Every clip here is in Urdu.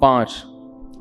5।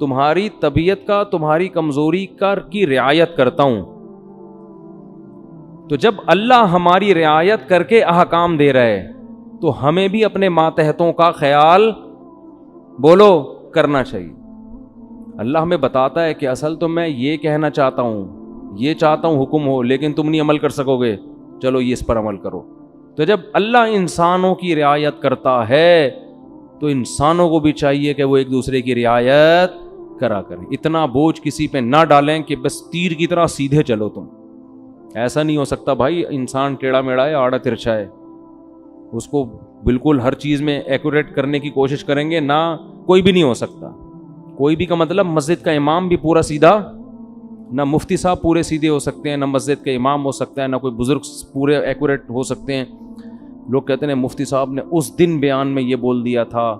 تمہاری طبیعت کا، تمہاری کمزوری کی رعایت کرتا ہوں. تو جب اللہ ہماری رعایت کر کے احکام دے رہا ہے تو ہمیں بھی اپنے ماتحتوں کا خیال بولو کرنا چاہیے. اللہ ہمیں بتاتا ہے کہ اصل تو میں یہ کہنا چاہتا ہوں، یہ چاہتا ہوں حکم ہو، لیکن تم نہیں عمل کر سکو گے، چلو یہ اس پر عمل کرو. تو جب اللہ انسانوں کی رعایت کرتا ہے تو انسانوں کو بھی چاہیے کہ وہ ایک دوسرے کی رعایت کرا کریں. اتنا بوجھ کسی پہ نہ ڈالیں کہ بس تیر کی طرح سیدھے چلو تم. ایسا نہیں ہو سکتا بھائی. انسان ٹیڑھا میڑھا ہے، آڑا ترچھا ہے، اس کو بالکل ہر چیز میں ایکوریٹ کرنے کی کوشش کریں گے نہ، کوئی بھی نہیں ہو سکتا. کوئی بھی کا مطلب مسجد کا امام بھی پورا سیدھا، نہ مفتی صاحب پورے سیدھے ہو سکتے ہیں، نہ مسجد کا امام ہو سکتا ہے، نہ کوئی بزرگ پورے ایکوریٹ ہو سکتے ہیں. لوگ کہتے ہیں مفتی صاحب نے اس دن بیان میں یہ بول دیا تھا،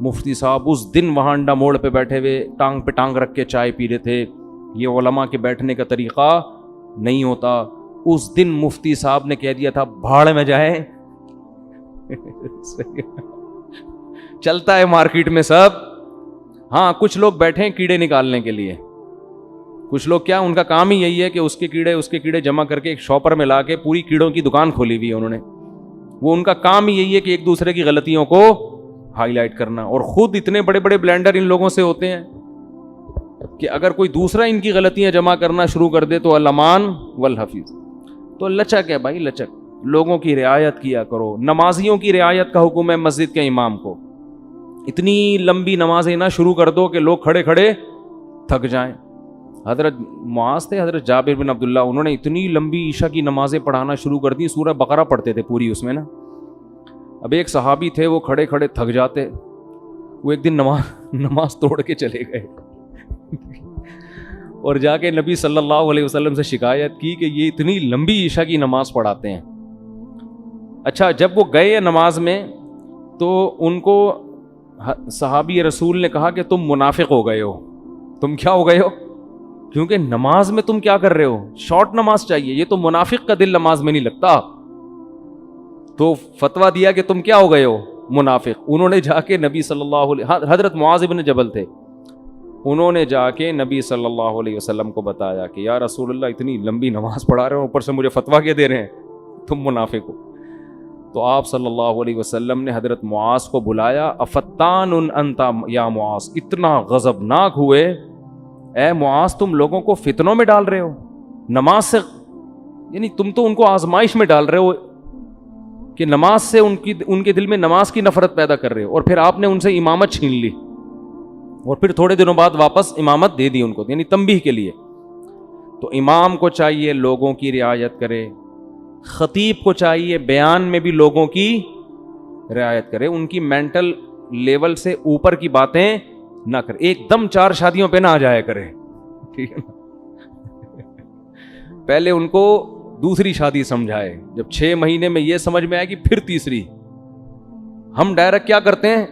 مفتی صاحب اس دن وہاں انڈا موڑ پہ بیٹھے ہوئے ٹانگ پہ ٹانگ رکھ کے چائے پی رہے تھے. یہ علماء کے بیٹھنے کا طریقہ نہیں ہوتا. اس دن مفتی صاحب نے کہہ دیا تھا بھاڑ میں جائے. چلتا ہے مارکیٹ میں سب. ہاں کچھ لوگ بیٹھے ہیں کیڑے نکالنے کے لیے. کچھ لوگ کیا، ان کا کام ہی یہی ہے کہ اس کے کیڑے جمع کر کے ایک شاپر میں لا کے پوری کیڑوں کی دکان کھولی ہوئی ہے انہوں نے. وہ ان کا کام ہی یہی ہے کہ ایک دوسرے کی غلطیوں کو ہائی لائٹ کرنا. اور خود اتنے بڑے بڑے بلینڈر ان لوگوں سے ہوتے ہیں کہ اگر کوئی دوسرا ان کی غلطیاں جمع کرنا شروع کر دے تو الامان والحفیظ. تو لچک ہے بھائی، لچک. لوگوں کی رعایت کیا کرو. نمازیوں کی رعایت کا حکم ہے مسجد کے امام کو. اتنی لمبی نمازیں نہ شروع کر دو کہ لوگ کھڑے کھڑے تھک جائیں. حضرت معاذ تھے، حضرت جابر بن عبداللہ، انہوں نے اتنی لمبی عشاء کی نمازیں پڑھانا شروع کر دی، سورہ بقرہ پڑھتے تھے پوری اس میں نا. اب ایک صحابی تھے، وہ کھڑے کھڑے تھک جاتے. وہ ایک دن نماز توڑ کے چلے گئے اور جا کے نبی صلی اللہ علیہ وسلم سے شکایت کی کہ یہ اتنی لمبی عشاء کی نماز پڑھاتے ہیں. اچھا جب وہ گئے نماز میں تو ان کو صحابی رسول نے کہا کہ تم منافق ہو گئے ہو. تم کیا ہو گئے ہو؟ کیونکہ نماز میں تم کیا کر رہے ہو؟ شارٹ نماز چاہیے. یہ تو منافق کا دل نماز میں نہیں لگتا. تو فتویٰ دیا کہ تم کیا ہو گئے ہو؟ منافق. انہوں نے جا کے نبی صلی اللہ علیہ، حضرت معاذ بن جبل تھے، انہوں نے جا کے نبی صلی اللہ علیہ وسلم کو بتایا کہ یا رسول اللہ اتنی لمبی نماز پڑھا رہے ہو، اوپر سے مجھے فتویٰ کیا دے رہے ہیں، تم منافق ہو. تو آپ صلی اللہ علیہ وسلم نے حضرت معاذ کو بلایا. افتان انت یا معاذ، اتنا غضبناک ہوئے، اے معاذ تم لوگوں کو فتنوں میں ڈال رہے ہو نماز سے. یعنی تم تو ان کو آزمائش میں ڈال رہے ہو کہ نماز سے ان کے دل میں نماز کی نفرت پیدا کر رہے ہو. اور پھر آپ نے ان سے امامت چھین لی اور پھر تھوڑے دنوں بعد واپس امامت دے دی ان کو، یعنی تنبیہ کے لیے. تو امام کو چاہیے لوگوں کی رعایت کرے، خطیب کو چاہیے بیان میں بھی لوگوں کی رعایت کرے، ان کی مینٹل لیول سے اوپر کی باتیں نہ کرے. ایک دم 4 شادیوں پہ نہ آ جایا کرے، ٹھیک ہے نا. پہلے ان کو دوسری شادی سمجھائے، جب 6 مہینے میں یہ سمجھ میں آئے گی پھر تیسری. ہم ڈائریکٹ کیا کرتے ہیں،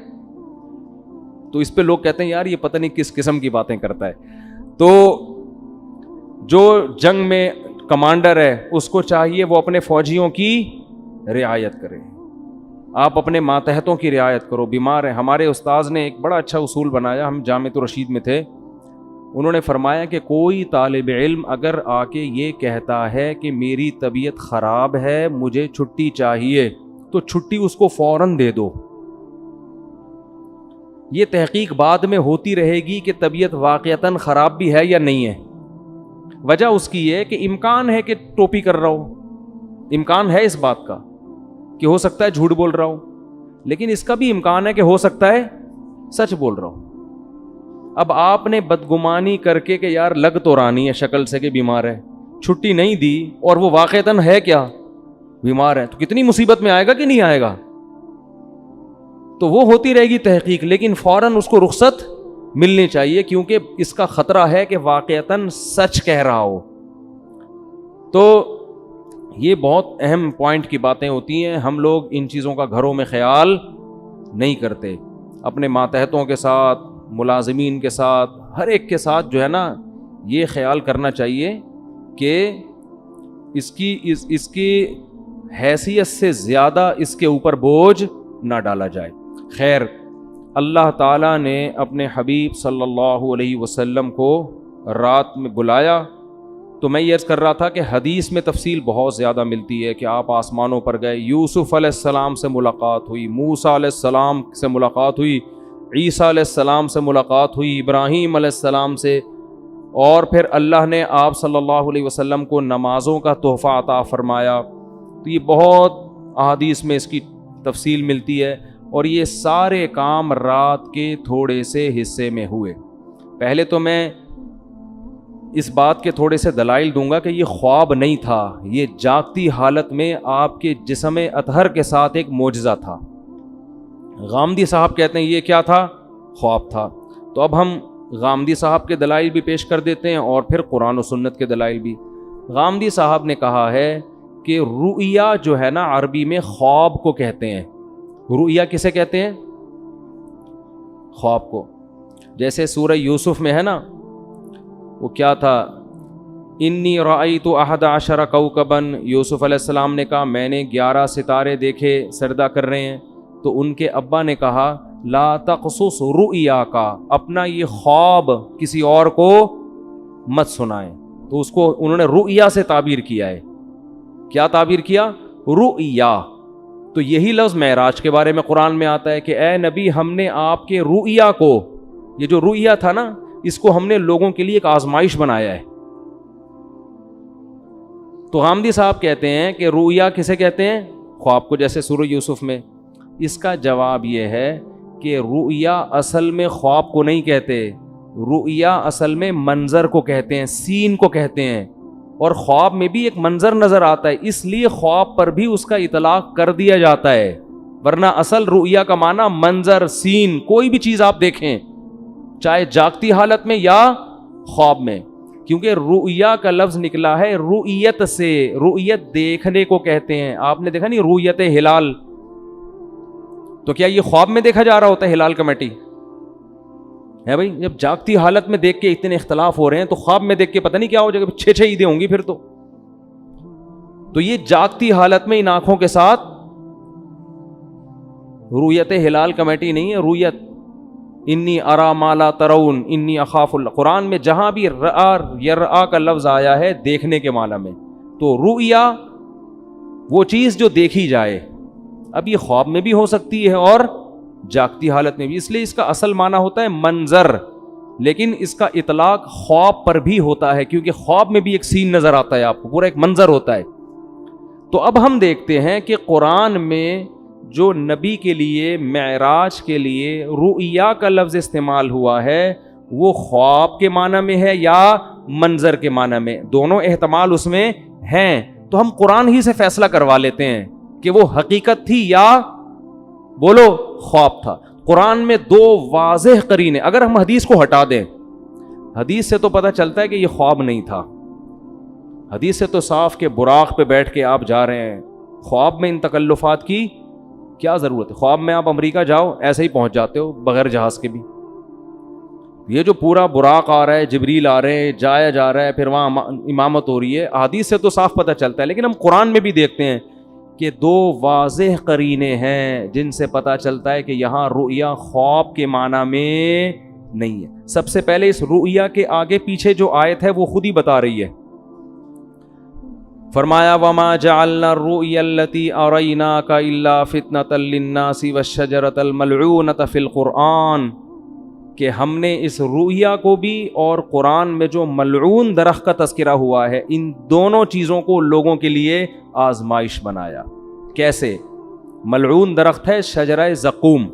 تو اس پہ لوگ کہتے ہیں یار یہ پتہ نہیں کس قسم کی باتیں کرتا ہے. تو جو جنگ میں کمانڈر ہے اس کو چاہیے وہ اپنے فوجیوں کی رعایت کرے. آپ اپنے ماتحتوں کی رعایت کرو. بیمار ہیں، ہمارے استاذ نے ایک بڑا اچھا اصول بنایا، ہم جامعۃ الرشید میں تھے، انہوں نے فرمایا کہ کوئی طالب علم اگر آ کے یہ کہتا ہے کہ میری طبیعت خراب ہے، مجھے چھٹی چاہیے، تو چھٹی اس کو فوراً دے دو. یہ تحقیق بعد میں ہوتی رہے گی کہ طبیعت واقعتاً خراب بھی ہے یا نہیں ہے. وجہ اس کی ہے کہ امکان ہے کہ ٹوپی کر رہا ہو، امکان ہے اس بات کا کہ ہو سکتا ہے جھوٹ بول رہا ہو، لیکن اس کا بھی امکان ہے کہ ہو سکتا ہے سچ بول رہا ہو. اب آپ نے بدگمانی کر کے کہ یار لگ تو رانی ہے شکل سے کہ بیمار ہے، چھٹی نہیں دی اور وہ واقعتاً ہے کیا بیمار ہے، تو کتنی مصیبت میں آئے گا کہ نہیں آئے گا. تو وہ ہوتی رہے گی تحقیق، لیکن فوراً اس کو رخصت ملنی چاہیے کیونکہ اس کا خطرہ ہے کہ واقعتاً سچ کہہ رہا ہو. تو یہ بہت اہم پوائنٹ کی باتیں ہوتی ہیں. ہم لوگ ان چیزوں کا گھروں میں خیال نہیں کرتے. اپنے ماتحتوں کے ساتھ، ملازمین کے ساتھ، ہر ایک کے ساتھ جو ہے نا یہ خیال کرنا چاہیے کہ اس کی حیثیت سے زیادہ اس کے اوپر بوجھ نہ ڈالا جائے. خیر، اللہ تعالیٰ نے اپنے حبیب صلی اللہ علیہ وسلم کو رات میں بلایا. تو میں یہ عرض کر رہا تھا کہ حدیث میں تفصیل بہت زیادہ ملتی ہے کہ آپ آسمانوں پر گئے, یوسف علیہ السلام سے ملاقات ہوئی, موسیٰ علیہ السلام سے ملاقات ہوئی, عیسیٰ علیہ السلام سے ملاقات ہوئی, ابراہیم علیہ السلام سے, اور پھر اللہ نے آپ صلی اللہ علیہ وسلم کو نمازوں کا تحفہ عطا فرمایا. تو یہ بہت احادیث میں اس کی تفصیل ملتی ہے, اور یہ سارے کام رات کے تھوڑے سے حصے میں ہوئے. پہلے تو میں اس بات کے تھوڑے سے دلائل دوں گا کہ یہ خواب نہیں تھا, یہ جاگتی حالت میں آپ کے جسم اطہر کے ساتھ ایک معجزہ تھا. غامدی صاحب کہتے ہیں یہ کیا تھا؟ خواب تھا. تو اب ہم غامدی صاحب کے دلائل بھی پیش کر دیتے ہیں اور پھر قرآن و سنت کے دلائل بھی. غامدی صاحب نے کہا ہے کہ رؤیا جو ہے نا عربی میں خواب کو کہتے ہیں. رؤیا کسے کہتے ہیں؟ خواب کو. جیسے سورہ یوسف میں ہے نا, وہ کیا تھا, انی رأیت احد عشر کوکبا, یوسف علیہ السلام نے کہا میں نے 11 ستارے دیکھے سجدہ کر رہے ہیں. تو ان کے ابا نے کہا لا تقصص رؤیا کا, اپنا یہ خواب کسی اور کو مت سنائیں. تو اس کو انہوں نے رؤیا سے تعبیر کیا ہے. کیا تعبیر کیا؟ رؤیا. تو یہی لفظ معراج کے بارے میں قرآن میں آتا ہے کہ اے نبی ہم نے آپ کے رؤیا کو, یہ جو رؤیا تھا نا, اس کو ہم نے لوگوں کے لیے ایک آزمائش بنایا ہے. تو غامدی صاحب کہتے ہیں کہ رؤیا کسے کہتے ہیں؟ خواب کو, جیسے سورہ یوسف میں. اس کا جواب یہ ہے کہ رؤیا اصل میں خواب کو نہیں کہتے, رؤیا اصل میں منظر کو کہتے ہیں, سین کو کہتے ہیں. اور خواب میں بھی ایک منظر نظر آتا ہے, اس لیے خواب پر بھی اس کا اطلاق کر دیا جاتا ہے, ورنہ اصل رؤیا کا معنی منظر, سین, کوئی بھی چیز آپ دیکھیں چاہے جاگتی حالت میں یا خواب میں. کیونکہ رؤیا کا لفظ نکلا ہے رؤیت سے, رؤیت دیکھنے کو کہتے ہیں. آپ نے دیکھا نہیں رؤیت ہلال, تو کیا یہ خواب میں دیکھا جا رہا ہوتا ہے ہلال کمیٹی ہے بھائی؟ جب جاگتی حالت میں دیکھ کے اتنے اختلاف ہو رہے ہیں تو خواب میں دیکھ کے پتہ نہیں کیا ہو جائے گا, 6 عیدیں ہوں گی پھر تو یہ جاگتی حالت میں ان آنکھوں کے ساتھ رؤیت ہلال کمیٹی نہیں ہے, رؤیت انی ارا ما لا ترون انی اخاف اللہ. قرآن میں جہاں بھی رآ یرآ کا لفظ آیا ہے دیکھنے کے معنی میں, تو رؤیا وہ چیز جو دیکھی جائے. اب یہ خواب میں بھی ہو سکتی ہے اور جاگتی حالت میں بھی, اس لیے اس کا اصل معنی ہوتا ہے منظر, لیکن اس کا اطلاق خواب پر بھی ہوتا ہے کیونکہ خواب میں بھی ایک سین نظر آتا ہے آپ کو, پورا ایک منظر ہوتا ہے. تو اب ہم دیکھتے ہیں کہ قرآن میں جو نبی کے لیے معراج کے لیے رؤیا کا لفظ استعمال ہوا ہے وہ خواب کے معنی میں ہے یا منظر کے معنی میں, دونوں احتمال اس میں ہیں. تو ہم قرآن ہی سے فیصلہ کروا لیتے ہیں کہ وہ حقیقت تھی یا بولو خواب تھا. قرآن میں 2 واضح قرینے, اگر ہم حدیث کو ہٹا دیں, حدیث سے تو پتہ چلتا ہے کہ یہ خواب نہیں تھا, حدیث سے تو صاف کہ براق پہ بیٹھ کے آپ جا رہے ہیں, خواب میں ان تکلفات کی کیا ضرورت ہے؟ خواب میں آپ امریکہ جاؤ ایسے ہی پہنچ جاتے ہو بغیر جہاز کے بھی. یہ جو پورا براق آ رہا ہے, جبریل آ رہے ہیں, جایا جا رہا ہے, پھر وہاں امامت ہو رہی ہے, حدیث سے تو صاف پتہ چلتا ہے. لیکن ہم قرآن میں بھی دیکھتے ہیں کہ 2 واضح قرینے ہیں جن سے پتہ چلتا ہے کہ یہاں رؤیا خواب کے معنی میں نہیں ہے. سب سے پہلے اس رؤیا کے آگے پیچھے جو آیت ہے وہ خود ہی بتا رہی ہے. فرمایا وما جعلنا الرؤيا التي اريناك الا فتنة للناس والشجرة الملعونة في القرآن, کہ ہم نے اس رؤیا کو بھی اور قرآن میں جو ملعون درخت کا تذکرہ ہوا ہے ان دونوں چیزوں کو لوگوں کے لیے آزمائش بنایا. کیسے؟ ملعون درخت ہے شجرہ زقوم.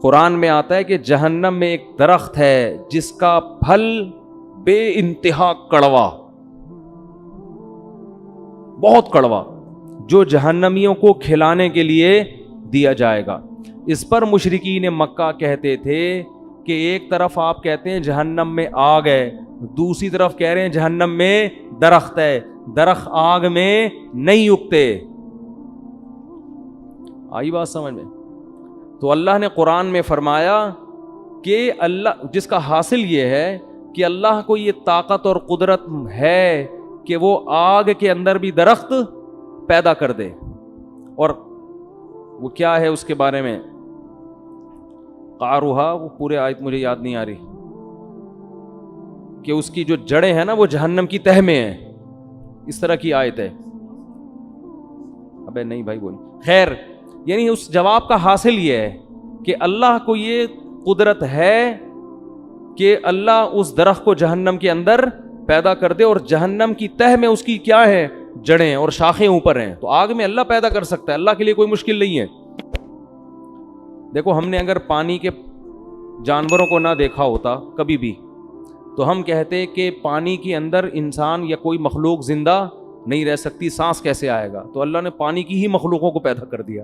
قرآن میں آتا ہے کہ جہنم میں ایک درخت ہے جس کا پھل بے انتہا کڑوا, بہت کڑوا, جو جہنمیوں کو کھلانے کے لیے دیا جائے گا. اس پر مشرکین مکہ کہتے تھے کہ ایک طرف آپ کہتے ہیں جہنم میں آگ ہے, دوسری طرف کہہ رہے ہیں جہنم میں درخت ہے, درخت آگ میں نہیں اگتے. آئی بات سمجھ میں؟ تو اللہ نے قرآن میں فرمایا کہ اللہ, جس کا حاصل یہ ہے کہ اللہ کو یہ طاقت اور قدرت ہے کہ وہ آگ کے اندر بھی درخت پیدا کر دے. اور وہ کیا ہے اس کے بارے میں قعرها، وہ پورے آیت مجھے یاد نہیں آ رہی، کہ اس کی جو جڑیں ہیں نا وہ جہنم کی تہ میں ہیں، اس طرح کی آیت ہے. ابے نہیں بھائی بول. خیر، یعنی اس جواب کا حاصل یہ ہے کہ اللہ کو یہ قدرت ہے کہ اللہ اس درخت کو جہنم کے اندر پیدا کر دے، اور جہنم کی تہ میں اس کی کیا ہے؟ جڑیں اور شاخیں اوپر ہیں. تو آگ میں اللہ پیدا کر سکتا ہے، اللہ کے لیے کوئی مشکل نہیں ہے. دیکھو، ہم نے اگر پانی کے جانوروں کو نہ دیکھا ہوتا کبھی بھی، تو ہم کہتے کہ پانی کے اندر انسان یا کوئی مخلوق زندہ نہیں رہ سکتی، سانس کیسے آئے گا؟ تو اللہ نے پانی کی ہی مخلوقوں کو پیدا کر دیا،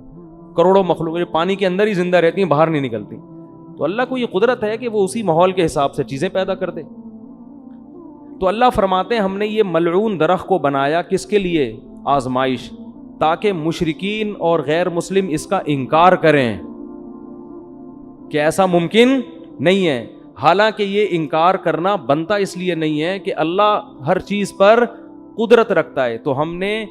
کروڑوں مخلوق جو پانی کے اندر ہی زندہ رہتی ہیں، باہر نہیں نکلتی. تو اللہ کو یہ قدرت ہے کہ وہ اسی ماحول کے حساب سے چیزیں پیدا کر دے. تو اللہ فرماتے ہیں ہم نے یہ ملعون درخت کو بنایا کس کے لیے؟ آزمائش، تاکہ مشرکین اور غیر مسلم اس کا انکار کریں کہ ایسا ممکن نہیں ہے. حالانکہ یہ انکار کرنا بنتا اس لیے نہیں ہے کہ اللہ ہر چیز پر قدرت رکھتا ہے. تو ہم نے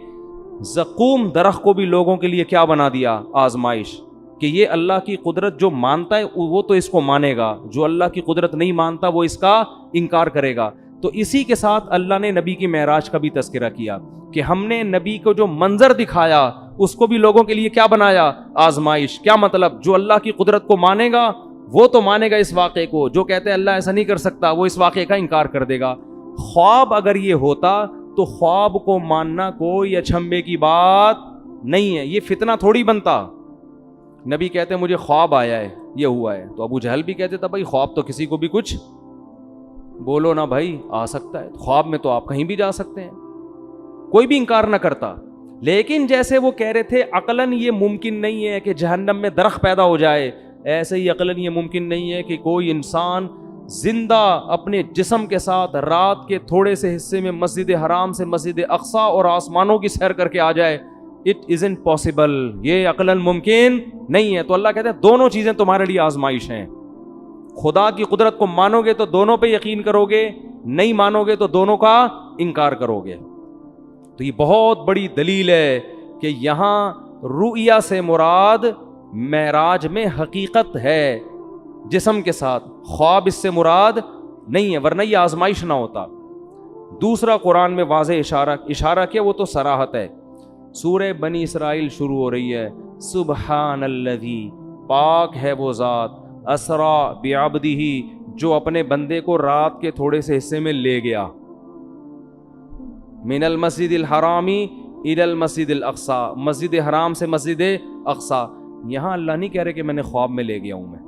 زقوم درخت کو بھی لوگوں کے لیے کیا بنا دیا؟ آزمائش، کہ یہ اللہ کی قدرت جو مانتا ہے وہ تو اس کو مانے گا، جو اللہ کی قدرت نہیں مانتا وہ اس کا انکار کرے گا. تو اسی کے ساتھ اللہ نے نبی کی معراج کا بھی تذکرہ کیا کہ ہم نے نبی کو جو منظر دکھایا اس کو بھی لوگوں کے لیے کیا بنایا؟ آزمائش. کیا مطلب؟ جو اللہ کی قدرت کو مانے گا وہ تو مانے گا اس واقعے کو، جو کہتے ہیں اللہ ایسا نہیں کر سکتا وہ اس واقعے کا انکار کر دے گا. خواب اگر یہ ہوتا تو خواب کو ماننا کوئی اچھمبے کی بات نہیں ہے، یہ فتنہ تھوڑی بنتا. نبی کہتے ہیں مجھے خواب آیا ہے، یہ ہوا ہے، تو ابو جہل بھی کہتے تھا بھائی خواب تو کسی کو بھی کچھ بولو نا بھائی آ سکتا ہے، خواب میں تو آپ کہیں بھی جا سکتے ہیں، کوئی بھی انکار نہ کرتا. لیکن جیسے وہ کہہ رہے تھے عقلاً یہ ممکن نہیں ہے کہ جہنم میں درخت پیدا ہو جائے، ایسے ہی عقلاً یہ ممکن نہیں ہے کہ کوئی انسان زندہ اپنے جسم کے ساتھ رات کے تھوڑے سے حصے میں مسجد حرام سے مسجد اقصی اور آسمانوں کی سیر کر کے آ جائے. اٹ ازنٹ پاسبل، یہ عقلاً ممکن نہیں ہے. تو اللہ کہتے ہیں دونوں چیزیں تمہارے لیے آزمائش ہیں. خدا کی قدرت کو مانو گے تو دونوں پہ یقین کرو گے، نہیں مانو گے تو دونوں کا انکار کرو گے. تو یہ بہت بڑی دلیل ہے کہ یہاں رؤیا سے مراد معراج میں حقیقت ہے جسم کے ساتھ، خواب اس سے مراد نہیں ہے، ورنہ یہ آزمائش نہ ہوتا. دوسرا قرآن میں واضح اشارہ کیا، وہ تو صراحت ہے. سورہ بنی اسرائیل شروع ہو رہی ہے، سبحان الذی، پاک ہے وہ ذات، اسرا بعبدہ، جو اپنے بندے کو رات کے تھوڑے سے حصے میں لے گیا، من المسجد الحرامی الی المسجد الاقصی، مسجد حرام سے مسجد اقصی. یہاں اللہ نہیں کہہ رہے کہ میں نے خواب میں لے گیا ہوں. میں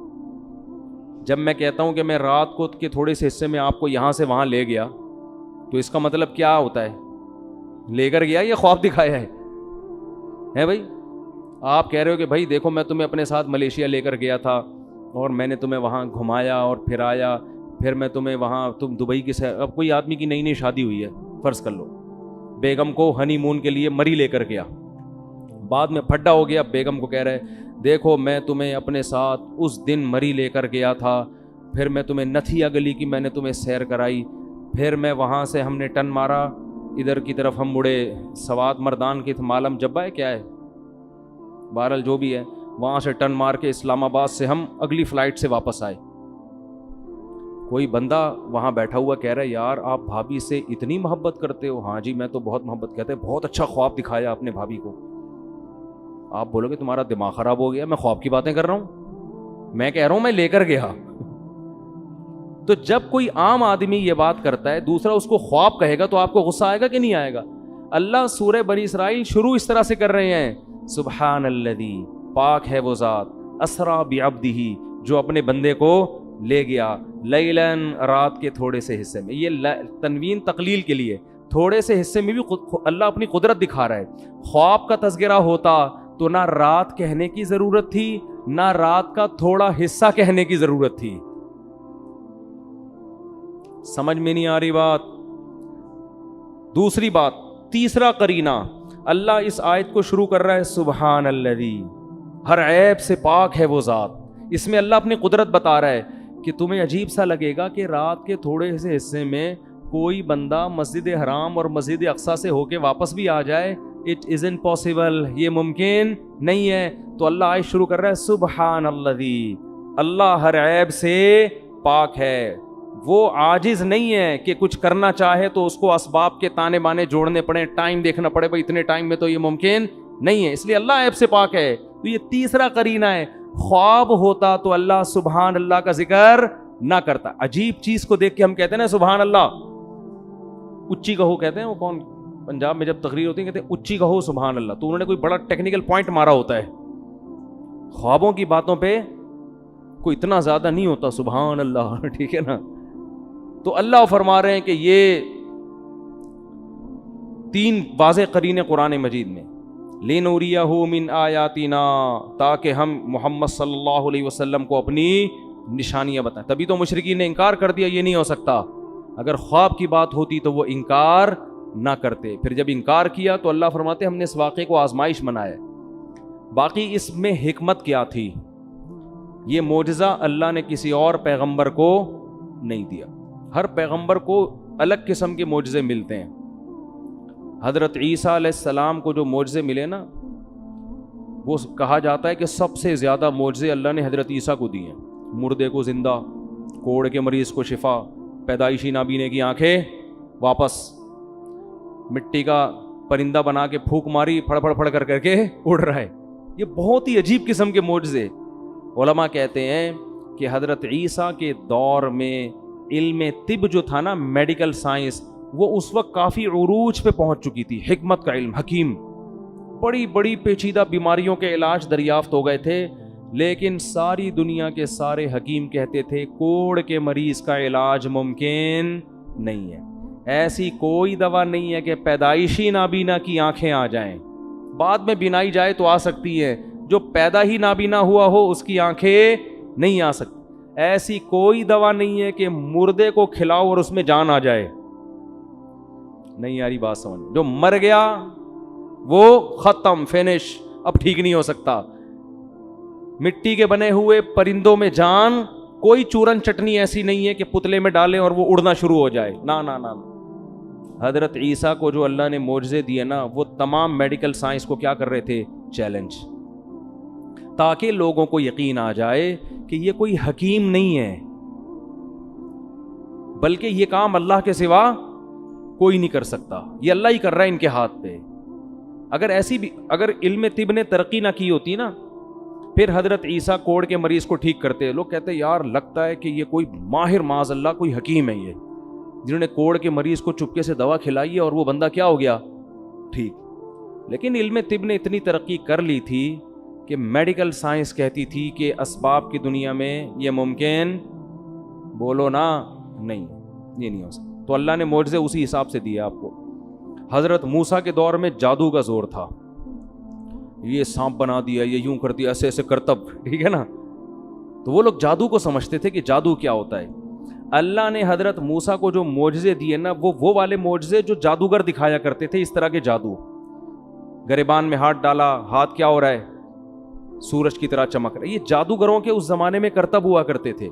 جب میں کہتا ہوں کہ میں رات کو کے تھوڑے سے حصے میں آپ کو یہاں سے وہاں لے گیا، تو اس کا مطلب کیا ہوتا ہے؟ لے کر گیا یا خواب دکھایا ہے بھائی؟ آپ کہہ رہے ہو کہ بھائی دیکھو میں تمہیں اپنے ساتھ ملیشیا لے کر گیا تھا اور میں نے تمہیں وہاں گھمایا اور پھرایا، پھر میں تمہیں وہاں تم دبئی کی سیر. اب کوئی آدمی کی نئی نئی شادی ہوئی ہے، فرض کر لو، بیگم کو ہنی مون کے لیے مری لے کر گیا، بعد میں پھڈا ہو گیا، بیگم کو کہہ رہے دیکھو میں تمہیں اپنے ساتھ اس دن مری لے کر گیا تھا، پھر میں تمہیں نتھیا گلی کی میں نے تمہیں سیر کرائی، پھر میں وہاں سے ہم نے ٹن مارا ادھر کی طرف، ہم مڑے سوات مردان کی مالم جبا ہے کیا ہے، بہرحال جو بھی ہے، وہاں سے ٹن مار کے اسلام آباد سے ہم اگلی فلائٹ سے واپس آئے. کوئی بندہ وہاں بیٹھا ہوا کہہ رہا ہے یار آپ بھابھی سے اتنی محبت کرتے ہو؟ ہاں جی میں تو بہت محبت. کہتے ہیں بہت اچھا خواب دکھایا اپنے بھابھی کو. آپ بولو گے تمہارا دماغ خراب ہو گیا، میں خواب کی باتیں کر رہا ہوں، میں کہہ رہا ہوں میں لے کر گیا. تو جب کوئی عام آدمی یہ بات کرتا ہے، دوسرا اس کو خواب کہے گا، تو آپ کو غصہ آئے گا کہ نہیں آئے گا؟ اللہ سورہ بنی اسرائیل شروع اس طرح سے کر رہے ہیں، سبحان الذی، پاک ہے وہ ذات، اسرا بعبدہ، جو اپنے بندے کو لے گیا، لیلن، رات کے تھوڑے سے حصے میں. یہ تنوین تقلیل کے لیے، تھوڑے سے حصے میں بھی اللہ اپنی قدرت دکھا رہا ہے. خواب کا تذکرہ ہوتا تو نہ رات کہنے کی ضرورت تھی، نہ رات کا تھوڑا حصہ کہنے کی ضرورت تھی. سمجھ میں نہیں آ رہی بات؟ دوسری بات، تیسرا قرینہ، اللہ اس آیت کو شروع کر رہا ہے سبحان الذی، ہر عیب سے پاک ہے وہ ذات. اس میں اللہ اپنی قدرت بتا رہا ہے کہ تمہیں عجیب سا لگے گا کہ رات کے تھوڑے سے حصے میں کوئی بندہ مسجد حرام اور مسجد اقصی سے ہو کے واپس بھی آ جائے. اٹ ازنٹ پاسبل، یہ ممکن نہیں ہے. تو اللہ آیت شروع کر رہا ہے سبحان الذی، اللہ ہر عیب سے پاک ہے، وہ عاجز نہیں ہے کہ کچھ کرنا چاہے تو اس کو اسباب کے تانے بانے جوڑنے پڑے، ٹائم دیکھنا پڑے، بھائی اتنے ٹائم میں تو یہ ممکن نہیں ہے، اس لیے اللہ عیب سے پاک ہے۔ تو یہ تیسرا قرینہ ہے۔ خواب ہوتا تو اللہ سبحان اللہ کا ذکر نہ کرتا۔ عجیب چیز کو دیکھ کے ہم کہتے ہیں نا سبحان اللہ، اچھی کہو کہتے ہیں، وہ کون پنجاب میں جب تقریر ہوتی ہے کہتے ہیں اچھی کہو سبحان اللہ، تو انہوں نے کوئی بڑا ٹیکنیکل پوائنٹ مارا ہوتا ہے۔ خوابوں کی باتوں پہ کوئی اتنا زیادہ نہیں ہوتا سبحان اللہ، ٹھیک ہے نا۔ تو اللہ فرما رہے ہیں کہ یہ 3 واضح قرینے قرآن مجید میں، لِنُرِيَهُ مِنْ آیَاتِنَا، تاکہ ہم محمد صلی اللہ علیہ وسلم کو اپنی نشانیاں بتائیں۔ تبھی تو مشرکین نے انکار کر دیا، یہ نہیں ہو سکتا۔ اگر خواب کی بات ہوتی تو وہ انکار نہ کرتے، پھر جب انکار کیا تو اللہ فرماتے ہم نے اس واقعے کو آزمائش بنایا۔ باقی اس میں حکمت کیا تھی؟ یہ معجزہ اللہ نے کسی اور پیغمبر کو نہیں دیا۔ ہر پیغمبر کو الگ قسم کے معجزے ملتے ہیں۔ حضرت عیسیٰ علیہ السلام کو جو معجزے ملے نا، وہ کہا جاتا ہے کہ سب سے زیادہ معجزے اللہ نے حضرت عیسیٰ کو دیے ہیں۔ مردے کو زندہ، کوڑ کے مریض کو شفا، پیدائشی نابینے کی آنکھیں واپس، مٹی کا پرندہ بنا کے پھونک ماری، پھڑ پھڑ پھڑ کر کے اڑ رہا ہے۔ یہ بہت ہی عجیب قسم کے معجزے۔ علماء کہتے ہیں کہ حضرت عیسیٰ کے دور میں علم طب جو تھا نا، میڈیکل سائنس، وہ اس وقت کافی عروج پہ پہنچ چکی تھی۔ حکمت کا علم، حکیم، بڑی بڑی پیچیدہ بیماریوں کے علاج دریافت ہو گئے تھے، لیکن ساری دنیا کے سارے حکیم کہتے تھے کوڑ کے مریض کا علاج ممکن نہیں ہے۔ ایسی کوئی دوا نہیں ہے کہ پیدائشی نابینا کی آنکھیں آ جائیں، بعد میں بینائی جائے تو آ سکتی ہے، جو پیدا ہی نابینا ہوا ہو اس کی آنکھیں نہیں آ سکتی۔ ایسی کوئی دوا نہیں ہے کہ مردے کو کھلاؤ اور اس میں جان آ جائے۔ نہیں یاری بات سمجھ، جو مر گیا وہ ختم، فینش، اب ٹھیک نہیں ہو سکتا۔ مٹی کے بنے ہوئے پرندوں میں جان، کوئی چورن چٹنی ایسی نہیں ہے کہ پتلے میں ڈالیں اور وہ اڑنا شروع ہو جائے، نا نا نا۔ حضرت عیسیٰ کو جو اللہ نے معجزے دیے نا، وہ تمام میڈیکل سائنس کو کیا کر رہے تھے؟ چیلنج، تاکہ لوگوں کو یقین آ جائے کہ یہ کوئی حکیم نہیں ہے، بلکہ یہ کام اللہ کے سوا کوئی نہیں کر سکتا، یہ اللہ ہی کر رہا ہے ان کے ہاتھ پہ۔ اگر علم طب نے ترقی نہ کی ہوتی نا، پھر حضرت عیسیٰ کوڑ کے مریض کو ٹھیک کرتے، لوگ کہتے یار لگتا ہے کہ یہ کوئی ماہر، معاذ اللہ کوئی حکیم ہے یہ، جنہوں نے کوڑ کے مریض کو چپکے سے دوا کھلائی ہے اور وہ بندہ کیا ہو گیا؟ ٹھیک۔ لیکن علم طب نے اتنی ترقی کر لی تھی کہ میڈیکل سائنس کہتی تھی کہ اسباب کی دنیا میں یہ ممکن، بولو نا، نہیں، یہ نہیں ہو سکتا۔ تو اللہ نے معجزے اسی حساب سے دیے آپ کو۔ حضرت موسیٰ کے دور میں جادو کا زور تھا، یہ سانپ بنا دیا، یہ یوں کر دیا، ایسے ایسے کرتب، ٹھیک ہے نا۔ تو وہ لوگ جادو کو سمجھتے تھے کہ جادو کیا ہوتا ہے۔ اللہ نے حضرت موسیٰ کو جو معجزے دیے نا، وہ والے معجزے جو جادوگر دکھایا کرتے تھے، اس طرح کے جادو۔ گریبان میں ہاتھ ڈالا، ہاتھ کیا ہو رہا ہے؟ سورج کی طرح چمک رہا ہے۔ یہ جادوگروں کے اس زمانے میں کرتب ہوا کرتے تھے۔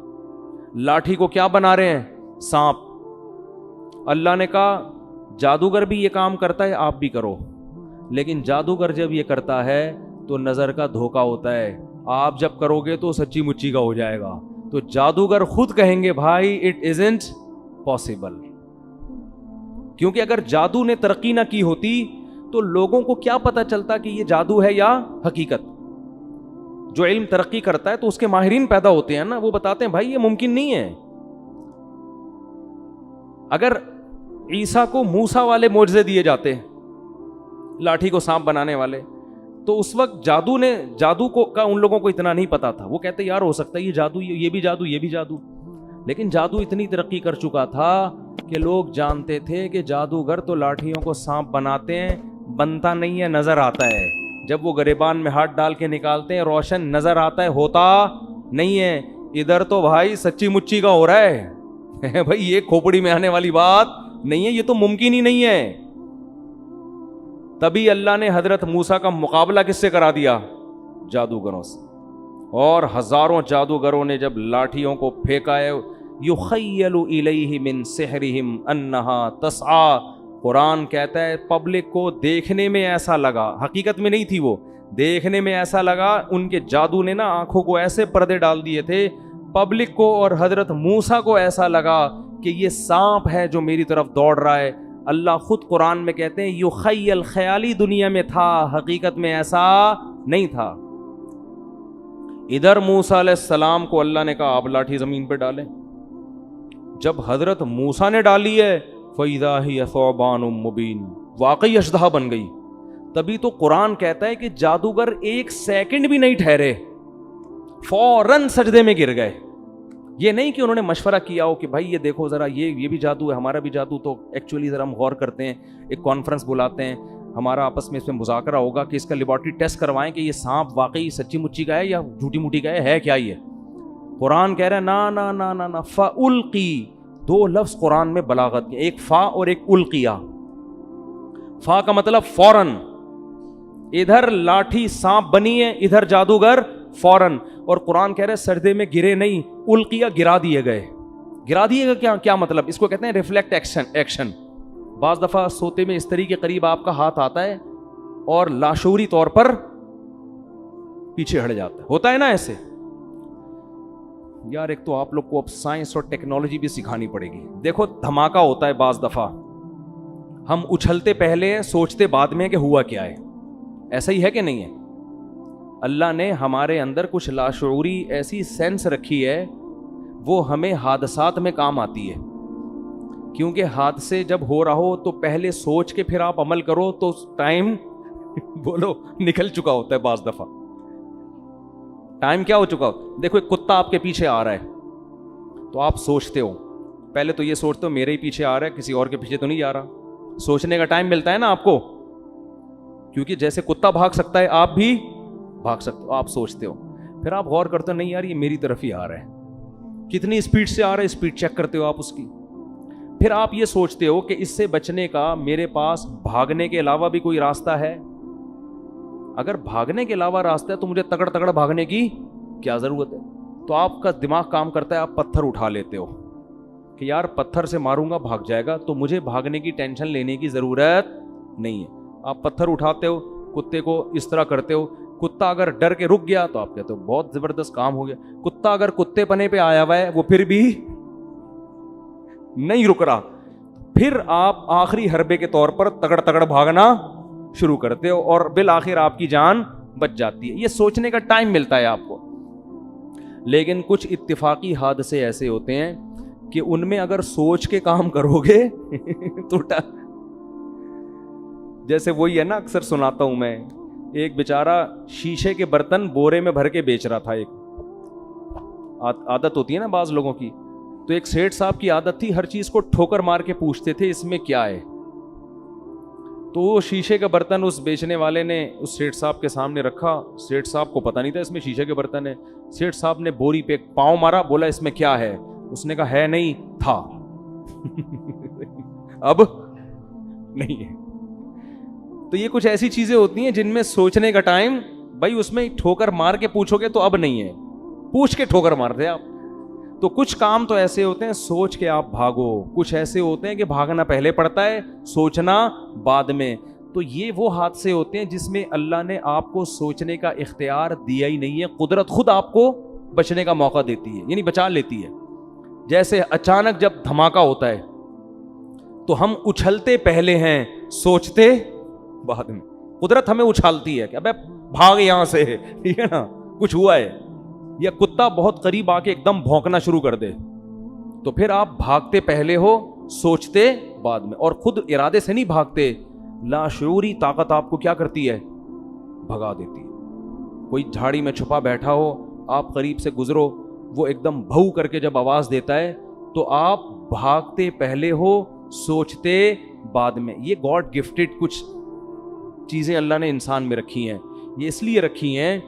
لاٹھی کو کیا بنا رہے ہیں؟ سانپ۔ اللہ نے کہا جادوگر بھی یہ کام کرتا ہے، آپ بھی کرو، لیکن جادوگر جب یہ کرتا ہے تو نظر کا دھوکہ ہوتا ہے، آپ جب کرو گے تو سچی مچی کا ہو جائے گا۔ تو جادوگر خود کہیں گے بھائی اٹ ازنٹ پاسبل، کیونکہ اگر جادو نے ترقی نہ کی ہوتی تو لوگوں کو کیا پتا چلتا کہ یہ جادو ہے یا حقیقت۔ جو علم ترقی کرتا ہے تو اس کے ماہرین پیدا ہوتے ہیں نا، وہ بتاتے ہیں بھائی یہ ممکن نہیں ہے۔ اگر عیسیٰ کو موسیٰ والے معجزے دیے جاتے، لاٹھی کو سانپ بنانے والے، تو اس وقت جادو کو کا ان لوگوں کو اتنا نہیں پتا تھا۔ وہ کہتے یار ہو سکتا ہے یہ جادو، یہ بھی جادو، یہ بھی جادو۔ لیکن جادو اتنی ترقی کر چکا تھا کہ لوگ جانتے تھے کہ جادوگر تو لاٹھیوں کو سانپ بناتے ہیں، بنتا نہیں ہے، نظر آتا ہے۔ جب وہ گریبان میں ہاتھ ڈال کے نکالتے ہیں، روشن نظر آتا ہے، ہوتا نہیں ہے۔ ادھر تو بھائی سچی مچی کا ہو رہا ہے بھائی، یہ کھوپڑی میں آنے والی بات نہیں ہے، یہ تو ممکن ہی نہیں ہے۔ تبھی اللہ نے حضرت موسیٰ کا مقابلہ کس سے کرا دیا؟ جادوگروں سے۔ اور ہزاروں جادوگروں نے جب لاٹھیوں کو پھینکا ہے، یخیل الیہ من سحرہم انہا تسعی، قرآن کہتا ہے پبلک کو دیکھنے میں ایسا لگا، حقیقت میں نہیں تھی، وہ دیکھنے میں ایسا لگا ان کے جادو نے نا آنکھوں کو ایسے پردے ڈال دیے تھے, پبلک کو اور حضرت موسیٰ کو ایسا لگا کہ یہ سانپ ہے جو میری طرف دوڑ رہا ہے. اللہ خود قرآن میں کہتے ہیں یخیل, خیالی دنیا میں تھا, حقیقت میں ایسا نہیں تھا. ادھر موسیٰ علیہ السلام کو اللہ نے کہا آپ لاٹھی زمین پہ ڈالیں. جب حضرت موسیٰ نے ڈالی ہے فَإِذَا هِيَ ثُعْبَانٌ مُبِينٌ, واقعی اژدہا بن گئی. تبھی تو قرآن کہتا ہے کہ جادوگر ایک سیکنڈ بھی نہیں ٹھہرے, فوراً سجدے میں گر گئے. یہ نہیں کہ انہوں نے مشورہ کیا ہو کہ بھائی یہ دیکھو ذرا یہ بھی جادو ہے, ہمارا بھی جادو, تو ایکچولی ذرا ہم غور کرتے ہیں, ایک کانفرنس بلاتے ہیں, ہمارا آپس میں اس میں مذاکرہ ہوگا کہ اس کا لیبارٹری ٹیسٹ کروائیں کہ یہ سانپ واقعی سچی مچی کا ہے یا جھوٹی موٹی کا ہے کیا یہ. قرآن کہہ رہا ہے نا نا نا نا نا, فَأُلْقِي, دو لفظ قرآن میں بلاغت کے, ایک فا اور ایک القیہ. فا کا مطلب فوراً, ادھر لاٹھی سانپ بنی ہے, ادھر جادوگر فوراً. اور قرآن کہہ رہے سجدے میں گرے نہیں, القیہ گرا دیے گئے. گرا دیے گئے کیا مطلب, اس کو کہتے ہیں ریفلیکٹ ایکشن. بعض دفعہ سوتے میں استری کے قریب آپ کا ہاتھ آتا ہے اور لاشعوری طور پر پیچھے ہٹ جاتا ہے, ہوتا ہے نا ایسے. یار ایک تو آپ لوگ کو اب سائنس اور ٹیکنالوجی بھی سکھانی پڑے گی. دیکھو دھماکہ ہوتا ہے بعض دفعہ, ہم اچھلتے پہلے ہیں سوچتے بعد میں کہ ہوا کیا ہے, ایسا ہی ہے کہ نہیں ہے. اللہ نے ہمارے اندر کچھ لاشعوری ایسی سینس رکھی ہے, وہ ہمیں حادثات میں کام آتی ہے. کیونکہ حادثے جب ہو رہا ہو تو پہلے سوچ کے پھر آپ عمل کرو تو ٹائم بولو نکل چکا ہوتا ہے. بعض دفعہ ٹائم کیا ہو چکا ہو. دیکھو ایک کتا آپ کے پیچھے آ رہا ہے تو آپ سوچتے ہو, پہلے تو یہ سوچتے ہو میرے ہی پیچھے آ رہا ہے, کسی اور کے پیچھے تو نہیں آ رہا. سوچنے کا ٹائم ملتا ہے نا آپ کو, کیونکہ جیسے کتا بھاگ سکتا ہے آپ بھی بھاگ سکتے ہو. آپ سوچتے ہو, پھر آپ غور کرتے ہو نہیں یار یہ میری طرف ہی آ رہا ہے, کتنی اسپیڈ سے آ رہا ہے, اسپیڈ چیک کرتے ہو آپ اس کی. پھر آپ یہ سوچتے ہو کہ اس سے بچنے کا میرے پاس بھاگنے کے علاوہ بھی کوئی راستہ ہے. اگر بھاگنے کے علاوہ راستہ ہے تو مجھے تگڑ تگڑ بھاگنے کی کیا ضرورت ہے. تو آپ کا دماغ کام کرتا ہے, آپ پتھر اٹھا لیتے ہو کہ یار پتھر سے ماروں گا بھاگ جائے گا, تو مجھے بھاگنے کی ٹینشن لینے کی ضرورت نہیں ہے. آپ پتھر اٹھاتے ہو, کتے کو اس طرح کرتے ہو, کتا اگر ڈر کے رک گیا تو آپ کہتے ہو بہت زبردست کام ہو گیا. کتا اگر کتے پنے پہ آیا ہوا ہے وہ پھر بھی نہیں رک رہا, پھر آپ آخری حربے کے طور پر تگڑ تگڑ بھاگنا شروع کرتے ہو اور بالآخر آپ کی جان بچ جاتی ہے. یہ سوچنے کا ٹائم ملتا ہے آپ کو. لیکن کچھ اتفاقی حادثے ایسے ہوتے ہیں کہ ان میں اگر سوچ کے کام کرو گے تو جیسے وہی ہے نا, اکثر سناتا ہوں میں, ایک بیچارہ شیشے کے برتن بورے میں بھر کے بیچ رہا تھا. ایک عادت ہوتی ہے نا بعض لوگوں کی, تو ایک سیٹھ صاحب کی عادت تھی ہر چیز کو ٹھوکر مار کے پوچھتے تھے اس میں کیا ہے. تو وہ شیشے کا برتن اس بیچنے والے نے اس سیٹھ صاحب کے سامنے رکھا. سیٹھ صاحب کو پتہ نہیں تھا اس میں شیشے کے برتن ہے. سیٹھ صاحب نے بوری پہ پاؤں مارا, بولا اس میں کیا ہے. اس نے کہا ہے نہیں تھا اب نہیں ہے. تو یہ کچھ ایسی چیزیں ہوتی ہیں جن میں سوچنے کا ٹائم, بھائی اس میں ٹھوکر مار کے پوچھو گے تو اب نہیں ہے, پوچھ کے ٹھوکر مارتے آپ. تو کچھ کام تو ایسے ہوتے ہیں سوچ کے آپ بھاگو, کچھ ایسے ہوتے ہیں کہ بھاگنا پہلے پڑتا ہے سوچنا بعد میں. تو یہ وہ حادثے ہوتے ہیں جس میں اللہ نے آپ کو سوچنے کا اختیار دیا ہی نہیں ہے, قدرت خود آپ کو بچنے کا موقع دیتی ہے, یعنی بچا لیتی ہے. جیسے اچانک جب دھماکہ ہوتا ہے تو ہم اچھلتے پہلے ہیں سوچتے بعد میں. قدرت ہمیں اچھالتی ہے کہ ابے بھاگ یہاں سے, ٹھیک ہے نا, کچھ ہوا ہے. یا کتا بہت قریب آ کے ایک دم بھونکنا شروع کر دے تو پھر آپ بھاگتے پہلے ہو سوچتے بعد میں, اور خود ارادے سے نہیں بھاگتے. لاشعوری طاقت آپ کو کیا کرتی ہے, بھگا دیتی ہے. کوئی جھاڑی میں چھپا بیٹھا ہو, آپ قریب سے گزرو, وہ ایک دم بھو کر کے جب آواز دیتا ہے تو آپ بھاگتے پہلے ہو سوچتے بعد میں. یہ گاڈ گفٹڈ کچھ چیزیں اللہ نے انسان میں رکھی ہیں. یہ اس لیے رکھی ہیں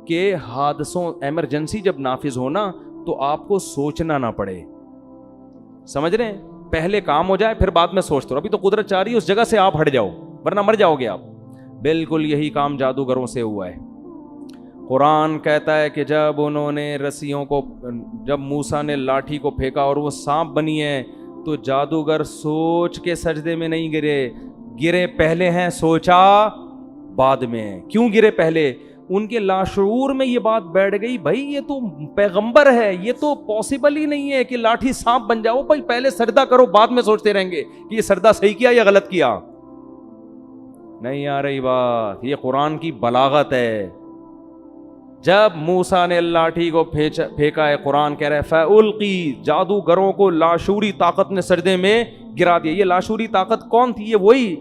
کہ حادثوں ایمرجنسی جب نافذ ہونا تو آپ کو سوچنا نہ پڑے. سمجھ رہے ہیں, پہلے کام ہو جائے پھر بعد میں سوچتے رہو. ابھی تو قدرت چاہ رہی ہے اس جگہ سے آپ ہٹ جاؤ ورنہ مر جاؤ گے آپ. بالکل یہی کام جادوگروں سے ہوا ہے. قرآن کہتا ہے کہ جب انہوں نے رسیوں کو, جب موسیٰ نے لاٹھی کو پھینکا اور وہ سانپ بنی ہے تو جادوگر سوچ کے سجدے میں نہیں گرے, گرے پہلے ہیں سوچا بعد میں. کیوں گرے پہلے؟ ان کے لاشعور میں یہ بات بیٹھ گئی بھائی یہ تو پیغمبر ہے, یہ تو پاسبل ہی نہیں ہے کہ لاٹھی سانپ بن جاؤ. بھائی پہلے سجدہ کرو, بعد میں سوچتے رہیں گے کہ یہ سجدہ صحیح کیا یا غلط کیا. نہیں آ رہی بات. یہ قرآن کی بلاغت ہے. جب موسیٰ نے لاٹھی کو پھینکا ہے, قرآن کہہ رہا ہے فَأُلْقِي, جادوگروں کو لاشعوری طاقت نے سجدے میں گرا دیا. یہ لاشعوری طاقت کون تھی؟ یہ وہی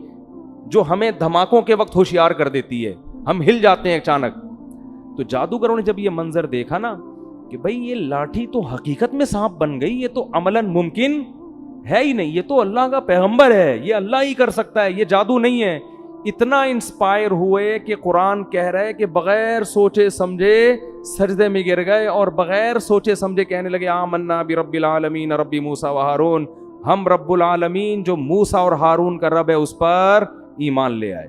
جو ہمیں دھماکوں کے وقت ہوشیار کر دیتی ہے, ہم ہل جاتے ہیں اچانک. تو جادوگروں نے جب یہ منظر دیکھا نا کہ بھئی یہ لاٹھی تو حقیقت میں سانپ بن گئی, یہ تو عملاً ممکن ہے ہی نہیں, یہ تو اللہ کا پیغمبر ہے, یہ اللہ ہی کر سکتا ہے, یہ جادو نہیں ہے. اتنا انسپائر ہوئے کہ قرآن کہہ رہا ہے کہ بغیر سوچے سمجھے سجدے میں گر گئے اور بغیر سوچے سمجھے کہنے لگے آمنا برب العالمین رب موسیٰ و ہارون, ہم رب العالمین جو موسیٰ اور ہارون کا رب ہے اس پر ایمان لے آئے.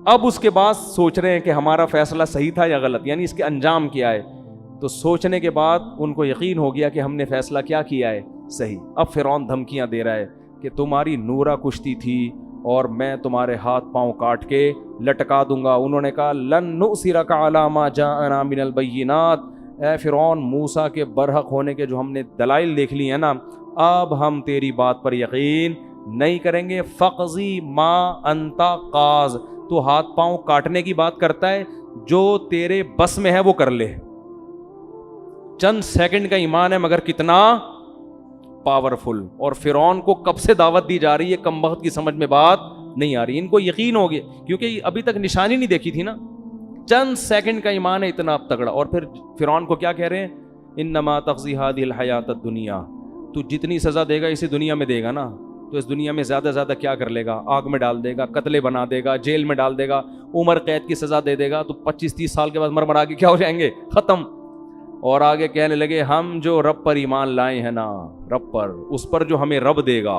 اب اس کے بعد سوچ رہے ہیں کہ ہمارا فیصلہ صحیح تھا یا غلط, یعنی اس کے انجام کیا ہے. تو سوچنے کے بعد ان کو یقین ہو گیا کہ ہم نے فیصلہ کیا کیا ہے, صحیح. اب فرعون دھمکیاں دے رہا ہے کہ تمہاری نورا کشتی تھی اور میں تمہارے ہاتھ پاؤں کاٹ کے لٹکا دوں گا. انہوں نے کہا لن نؤثرک علی ما جاءنا من البینات, اے فرعون موسیٰ کے برحق ہونے کے جو ہم نے دلائل دیکھ لی ہیں نا, اب ہم تیری بات پر یقین نہیں کریں گے. فقضی ما انت قاض, تو ہاتھ پاؤں کاٹنے کی بات کرتا ہے, جو تیرے بس میں ہے وہ کر لے. چند سیکنڈ کا ایمان ہے مگر کتنا پاورفل. اور فرعون کو کب سے دعوت دی جا رہی ہے, کم وقت کی سمجھ میں بات نہیں آ رہی. ان کو یقین ہو گیا کیونکہ ابھی تک نشانی نہیں دیکھی تھی نا, چند سیکنڈ کا ایمان ہے اتنا تگڑا. اور پھر فرعون کو کیا کہہ رہے ہیں, انما تقضی هذه الحیات الدنیا, تو جتنی سزا دے گا اسی دنیا میں دے گا نا, تو اس دنیا میں زیادہ زیادہ کیا کر لے گا, آگ میں ڈال دے گا, قتلے بنا دے گا, جیل میں ڈال دے گا, عمر قید کی سزا دے دے گا, تو 25-30 سال کے بعد مرمرا کے کیا ہو جائیں گے, ختم. اور آگے کہنے لگے ہم جو رب پر ایمان لائے ہیں نا, رب پر, اس پر جو ہمیں رب دے گا,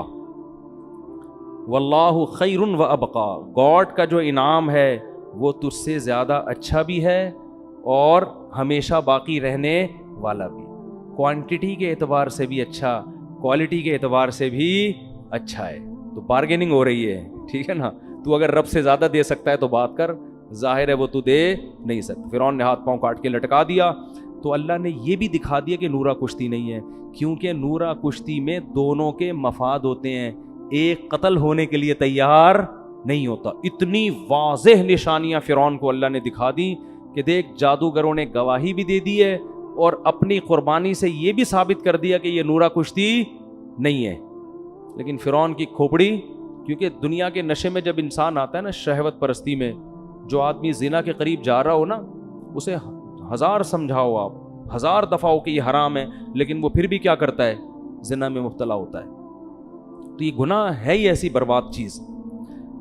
واللہ خیر و ابقا, گاڈ کا جو انعام ہے وہ تجھ سے زیادہ اچھا بھی ہے اور ہمیشہ باقی رہنے والا بھی. کوانٹٹی کے اعتبار سے بھی اچھا, کوالٹی کے اعتبار سے بھی اچھا ہے. تو بارگیننگ ہو رہی ہے, ٹھیک ہے نا. تو اگر رب سے زیادہ دے سکتا ہے تو بات کر, ظاہر ہے وہ تو دے نہیں سکتا. فرعون نے ہاتھ پاؤں کاٹ کے لٹکا دیا. تو اللہ نے یہ بھی دکھا دیا کہ نورا کشتی نہیں ہے, کیونکہ نورا کشتی میں دونوں کے مفاد ہوتے ہیں, ایک قتل ہونے کے لیے تیار نہیں ہوتا. اتنی واضح نشانیاں فرعون کو اللہ نے دکھا دی کہ دیکھ جادوگروں نے گواہی بھی دے دی ہے اور اپنی قربانی سے یہ بھی ثابت کر دیا کہ یہ نورا کشتی نہیں ہے. لیکن فرعون کی کھوپڑی, کیونکہ دنیا کے نشے میں جب انسان آتا ہے نا, شہوت پرستی میں, جو آدمی زنا کے قریب جا رہا ہو نا, اسے 1000 سمجھاؤ آپ, 1000 دفعہ ہو کہ یہ حرام ہے, لیکن وہ پھر بھی کیا کرتا ہے, زنا میں مبتلا ہوتا ہے. تو یہ گناہ ہے ہی ایسی برباد چیز,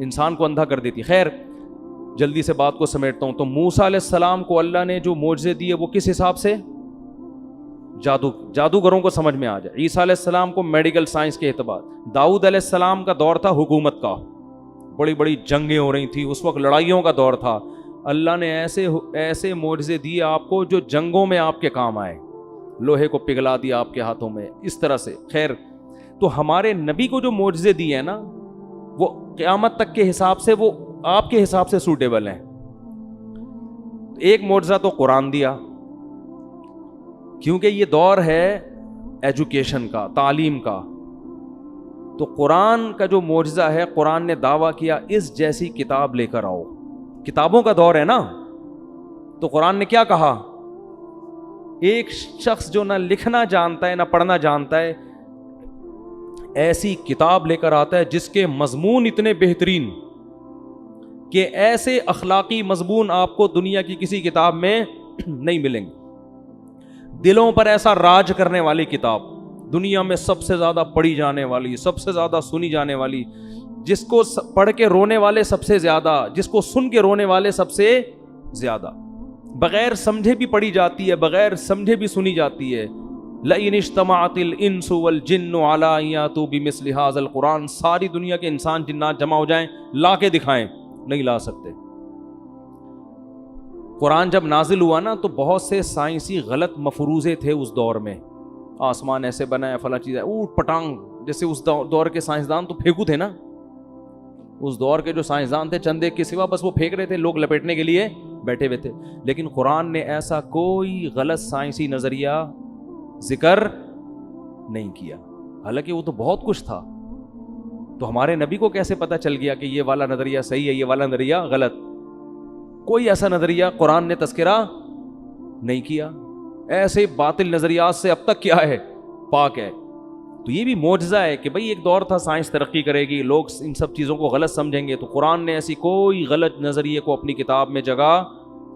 انسان کو اندھا کر دیتی. خیر جلدی سے بات کو سمیٹتا ہوں. تو موسیٰ علیہ السلام کو اللہ نے جو معجزے دیے وہ کس حساب سے, جادوگروں کو سمجھ میں آ جائے. عیسیٰ علیہ السلام کو میڈیکل سائنس کے اعتبار. داؤد علیہ السلام کا دور تھا حکومت کا, بڑی بڑی جنگیں ہو رہی تھی اس وقت, لڑائیوں کا دور تھا. اللہ نے ایسے معجزے دیے آپ کو جو جنگوں میں آپ کے کام آئے, لوہے کو پگھلا دیا آپ کے ہاتھوں میں, اس طرح سے. خیر تو ہمارے نبی کو جو معجزے دیے ہیں نا, وہ قیامت تک کے حساب سے وہ آپ کے حساب سے سوٹیبل ہیں. ایک معجزہ تو قرآن دیا, کیونکہ یہ دور ہے ایجوکیشن کا, تعلیم کا. تو قرآن کا جو معجزہ ہے, قرآن نے دعویٰ کیا اس جیسی کتاب لے کر آؤ. کتابوں کا دور ہے نا, تو قرآن نے کیا کہا, ایک شخص جو نہ لکھنا جانتا ہے نہ پڑھنا جانتا ہے, ایسی کتاب لے کر آتا ہے جس کے مضمون اتنے بہترین کہ ایسے اخلاقی مضمون آپ کو دنیا کی کسی کتاب میں نہیں ملیں گے. دلوں پر ایسا راج کرنے والی کتاب, دنیا میں سب سے زیادہ پڑھی جانے والی, سب سے زیادہ سنی جانے والی, جس کو پڑھ کے رونے والے سب سے زیادہ, جس کو سن کے رونے والے سب سے زیادہ, بغیر سمجھے بھی پڑھی جاتی ہے, بغیر سمجھے بھی سنی جاتی ہے. لئن اجتمعت الانس والجن علی ان یاتوا بمثل هذا القرآن, ساری دنیا کے انسان جنات جمع ہو جائیں, لا کے دکھائیں, نہیں لا سکتے. قرآن جب نازل ہوا نا تو بہت سے سائنسی غلط مفروضے تھے اس دور میں, آسمان ایسے بنا ہے, فلاں چیز ہے, اوٹ پٹانگ, جیسے اس دور کے سائنسدان تو پھینکو تھے نا. اس دور کے جو سائنسدان تھے چند ایک کے سوا بس وہ پھینک رہے تھے, لوگ لپیٹنے کے لیے بیٹھے ہوئے تھے. لیکن قرآن نے ایسا کوئی غلط سائنسی نظریہ ذکر نہیں کیا, حالانکہ وہ تو بہت کچھ تھا. تو ہمارے نبی کو کیسے پتہ چل گیا کہ یہ والا نظریہ صحیح ہے, یہ والا نظریہ غلط؟ کوئی ایسا نظریہ قرآن نے تذکرہ نہیں کیا. ایسے باطل نظریات سے اب تک کیا ہے, پاک ہے. تو یہ بھی معجزہ ہے کہ بھئی ایک دور تھا سائنس ترقی کرے گی, لوگ ان سب چیزوں کو غلط سمجھیں گے, تو قرآن نے ایسی کوئی غلط نظریے کو اپنی کتاب میں جگہ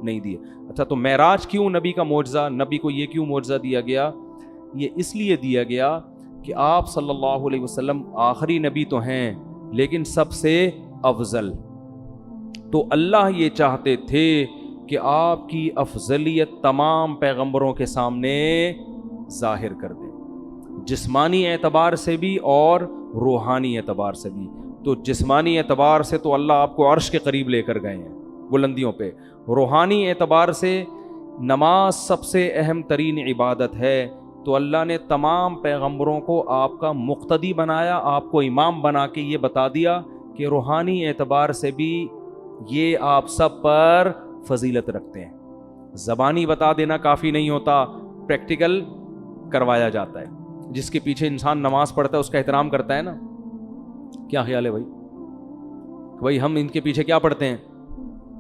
نہیں دی. اچھا, تو معراج کیوں نبی کا معجزہ, نبی کو یہ کیوں معجزہ دیا گیا؟ یہ اس لیے دیا گیا کہ آپ صلی اللہ علیہ وسلم آخری نبی تو ہیں لیکن سب سے افضل. تو اللہ یہ چاہتے تھے کہ آپ کی افضلیت تمام پیغمبروں کے سامنے ظاہر کر دیں, جسمانی اعتبار سے بھی اور روحانی اعتبار سے بھی. تو جسمانی اعتبار سے تو اللہ آپ کو عرش کے قریب لے کر گئے ہیں بلندیوں پہ. روحانی اعتبار سے نماز سب سے اہم ترین عبادت ہے, تو اللہ نے تمام پیغمبروں کو آپ کا مقتدی بنایا, آپ کو امام بنا کے یہ بتا دیا کہ روحانی اعتبار سے بھی یہ آپ سب پر فضیلت رکھتے ہیں. زبانی بتا دینا کافی نہیں ہوتا, پریکٹیکل کروایا جاتا ہے. جس کے پیچھے انسان نماز پڑھتا ہے اس کا احترام کرتا ہے نا. کیا خیال ہے بھائی ہم ان کے پیچھے کیا پڑھتے ہیں؟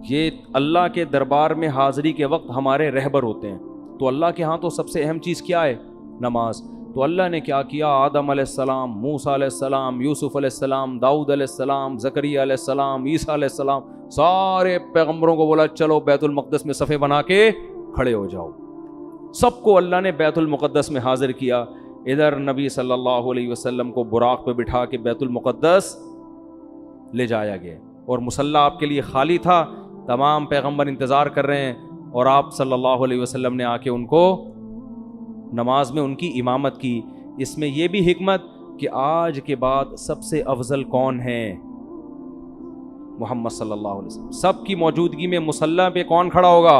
یہ اللہ کے دربار میں حاضری کے وقت ہمارے رہبر ہوتے ہیں. تو اللہ کے ہاں تو سب سے اہم چیز کیا ہے؟ نماز. تو اللہ نے کیا کیا, آدم علیہ السلام, موسیٰ علیہ السلام, یوسف علیہ السلام, داؤد علیہ السلام, زکریا علیہ السلام, عیسیٰ علیہ السلام, سارے پیغمبروں کو بولا چلو بیت المقدس میں صفے بنا کے کھڑے ہو جاؤ. سب کو اللہ نے بیت المقدس میں حاضر کیا. ادھر نبی صلی اللہ علیہ وسلم کو براق پہ بٹھا کے بیت المقدس لے جایا گیا, اور مصلی آپ کے لیے خالی تھا, تمام پیغمبر انتظار کر رہے ہیں, اور آپ صلی اللہ علیہ وسلم نے آ کے ان کو نماز میں ان کی امامت کی. اس میں یہ بھی حکمت کہ آج کے بعد سب سے افضل کون ہیں؟ محمد صلی اللہ علیہ وسلم. سب کی موجودگی میں مصلی پہ کون کھڑا ہوگا؟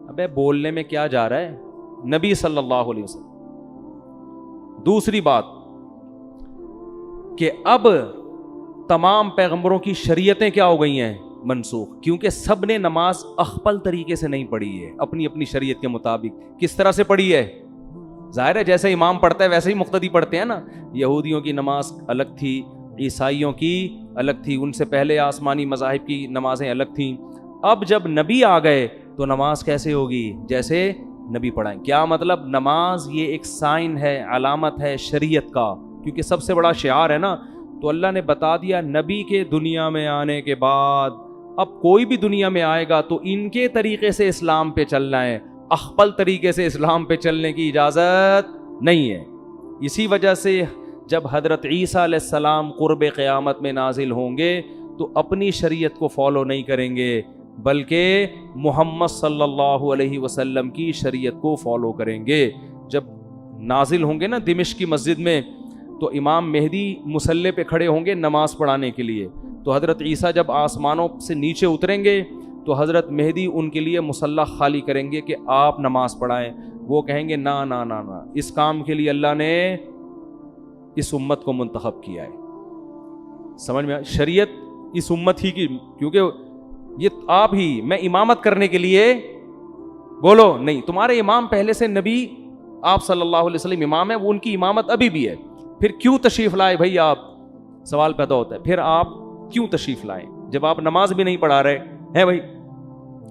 ابے بولنے میں کیا جا رہا ہے؟ نبی صلی اللہ علیہ وسلم. دوسری بات کہ اب تمام پیغمبروں کی شریعتیں کیا ہو گئی ہیں؟ منسوخ, کیونکہ سب نے نماز اخپل طریقے سے نہیں پڑھی ہے, اپنی اپنی شریعت کے مطابق. کس طرح سے پڑھی ہے؟ ظاہر ہے جیسے امام پڑھتا ہے ویسے ہی مقتدی پڑھتے ہیں نا. یہودیوں کی نماز الگ تھی, عیسائیوں کی الگ تھی, ان سے پہلے آسمانی مذاہب کی نمازیں الگ تھیں. اب جب نبی آ گئے تو نماز کیسے ہوگی؟ جیسے نبی پڑھائیں. کیا مطلب؟ نماز یہ ایک سائن ہے, علامت ہے شریعت کا, کیونکہ سب سے بڑا شعار ہے نا. تو اللہ نے بتا دیا نبی کے دنیا میں آنے کے بعد اب کوئی بھی دنیا میں آئے گا تو ان کے طریقے سے اسلام پہ چلنا ہے, اخپل طریقے سے اسلام پہ چلنے کی اجازت نہیں ہے. اسی وجہ سے جب حضرت عیسیٰ علیہ السلام قرب قیامت میں نازل ہوں گے تو اپنی شریعت کو فالو نہیں کریں گے, بلکہ محمد صلی اللہ علیہ وسلم کی شریعت کو فالو کریں گے. جب نازل ہوں گے نا دمشق کی مسجد میں, تو امام مہدی مصلی پہ کھڑے ہوں گے نماز پڑھانے کے لیے. تو حضرت عیسیٰ جب آسمانوں سے نیچے اتریں گے تو حضرت مہدی ان کے لیے مصلی خالی کریں گے کہ آپ نماز پڑھائیں. وہ کہیں گے نا نا نا نا, اس کام کے لیے اللہ نے اس امت کو منتخب کیا ہے. سمجھ میں شریعت اس امت ہی کی, کیونکہ یہ آپ ہی, میں امامت کرنے کے لیے بولو نہیں, تمہارے امام پہلے سے نبی آپ صلی اللہ علیہ وسلم امام ہے, وہ ان کی امامت ابھی بھی ہے. پھر کیوں تشریف لائے بھائی آپ؟ سوال پیدا ہوتا ہے پھر آپ کیوں تشریف لائیں جب آپ نماز بھی نہیں پڑھا رہے ہیں بھائی,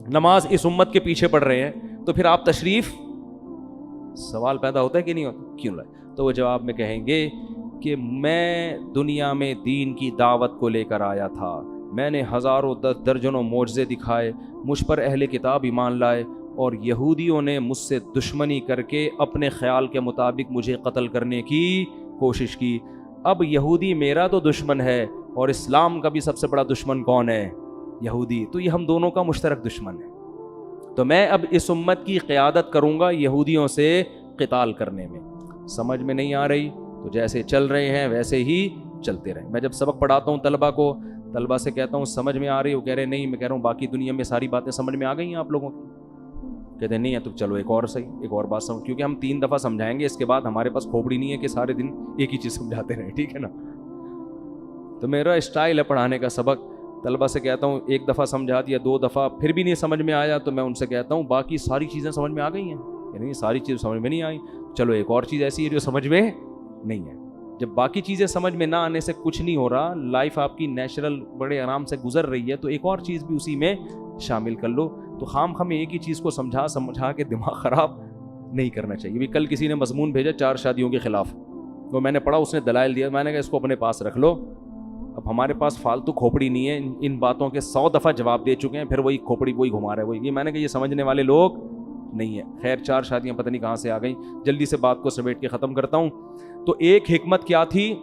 نماز اس امت کے پیچھے پڑھ رہے ہیں, تو پھر آپ تشریف, سوال پیدا ہوتا ہے کہ نہیں ہوتا, کیوں لائے؟ تو وہ جواب میں کہیں گے کہ میں دنیا میں دین کی دعوت کو لے کر آیا تھا, میں نے ہزاروں درجنوں معجزے دکھائے, مجھ پر اہل کتاب ایمان لائے, اور یہودیوں نے مجھ سے دشمنی کر کے اپنے خیال کے مطابق مجھے قتل کرنے کی کوشش کی. اب یہودی میرا تو دشمن ہے, اور اسلام کا بھی سب سے بڑا دشمن کون ہے؟ یہودی. تو یہ ہم دونوں کا مشترک دشمن ہے. تو میں اب اس امت کی قیادت کروں گا یہودیوں سے قتال کرنے میں. سمجھ میں نہیں آ رہی تو جیسے چل رہے ہیں ویسے ہی چلتے رہیں. میں جب سبق پڑھاتا ہوں طلبہ سے کہتا ہوں سمجھ میں آ رہی, وہ کہہ رہے نہیں, میں کہہ رہا ہوں باقی دنیا میں ساری باتیں سمجھ میں آ گئی ہیں آپ لوگوں کی؟ کہتے ہیں نہیں ہے. تو چلو ایک اور صحیح, ایک اور بات سمجھ, کیونکہ ہم 3 دفعہ سمجھائیں گے, اس کے بعد ہمارے پاس کھوپڑی نہیں ہے کہ سارے دن ایک ہی چیز سمجھاتے رہیں, ٹھیک ہے نا. تو میرا اسٹائل ہے پڑھانے کا، سبق طلبہ سے کہتا ہوں ایک دفعہ سمجھا دیا، 2 دفعہ پھر بھی نہیں سمجھ میں آیا تو میں ان سے کہتا ہوں باقی ساری چیزیں سمجھ میں آ گئی ہیں، یعنی ساری چیز سمجھ میں نہیں آئی، چلو ایک اور چیز ایسی ہے جو سمجھ میں نہیں ہے۔ جب باقی چیزیں سمجھ میں نہ آنے سے کچھ نہیں ہو رہا، لائف آپ کی نیچرل بڑے آرام سے گزر رہی ہے، تو ایک اور چیز بھی اسی میں شامل کر لو۔ تو خام ہمیں ایک ہی چیز کو سمجھا کے دماغ خراب نہیں کرنا چاہیے۔ بھی کل کسی نے مضمون بھیجا 4 شادیوں کے خلاف، وہ میں نے پڑھا، اس نے دلائل دیا، میں نے کہا اس کو اپنے پاس رکھ لو، اب ہمارے پاس فالتو کھوپڑی نہیں ہے، ان باتوں کے 100 دفعہ جواب دے چکے ہیں، پھر وہی کھوپڑی وہی گھما رہے ہیں وہی۔ میں نے کہا یہ سمجھنے والے لوگ نہیں ہے۔ خیر 4 شادیاں پتہ نہیں کہاں سے آ گئیں، جلدی سے بات کو سمیٹ کے ختم کرتا ہوں۔ تو ایک حکمت کیا تھی؟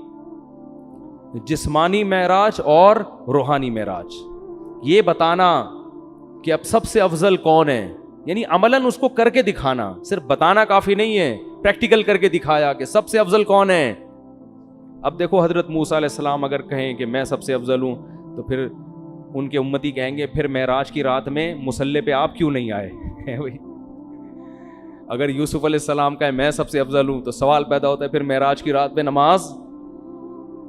جسمانی معراج اور روحانی معراج، یہ بتانا کہ اب سب سے افضل کون ہے، یعنی عملاً اس کو کر کے دکھانا، صرف بتانا کافی نہیں ہے، پریکٹیکل کر کے دکھایا کہ سب سے افضل کون ہے۔ اب دیکھو حضرت موسیٰ علیہ السلام اگر کہیں کہ میں سب سے افضل ہوں تو پھر ان کے امتی کہیں گے پھر معراج کی رات میں مصلی پہ آپ کیوں نہیں آئے؟ اگر یوسف علیہ السلام کہے میں سب سے افضل ہوں تو سوال پیدا ہوتا ہے پھر معراج کی رات پہ نماز